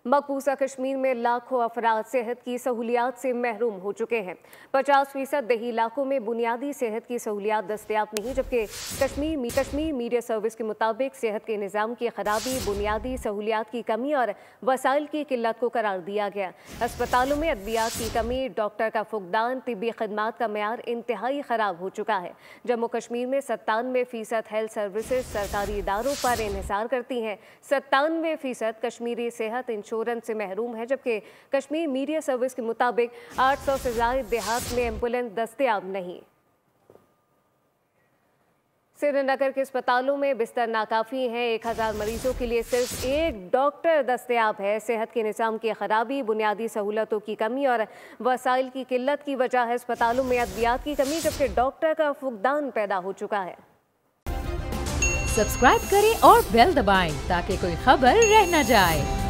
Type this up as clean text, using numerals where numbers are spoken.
मकबूजा कश्मीर में लाखों अफराद सेहत की सहूलियात से महरूम हो चुके हैं। 50% दही इलाकों में बुनियादी सेहत की सहूलियात दस्तयाब नहीं, जबकि कश्मीर मीडिया सर्विस के मुताबिक सेहत के निज़ाम की खराबी, बुनियादी सहूलियात की कमी और वसाइल की किल्लत को करार दिया गया। अस्पतालों में अद्वियात की कमी, डॉक्टर का फुकदान, तिब्बी खदमात का मेयार इंतहाई ख़राब हो चुका है। जम्मू कश्मीर में 97% हेल्थ सर्विसेज सरकारी इदारों पर इन्हिसार करती हैं। 97% कश्मीरी सेहत इंश्योरेंस से महरूम है, जबकि कश्मीर मीडिया सर्विस के मुताबिक 800 से ज़ायद देहात में एम्बुलेंस दस्तयाब नहीं। श्रीनगर के अस्पतालों में बिस्तर नाकाफ़ी हैं। 1000 मरीजों के लिए सिर्फ एक डॉक्टर दस्तयाब है। सेहत के निज़ाम की खराबी, बुनियादी सहूलतों की कमी और वसाइल की किल्लत की वजह है अस्पतालों में अद्वियात की कमी, जबकि डॉक्टर का फुकदान पैदा हो चुका है। सब्सक्राइब करें और बेल दबाएं ताकि कोई खबर रह न जाए।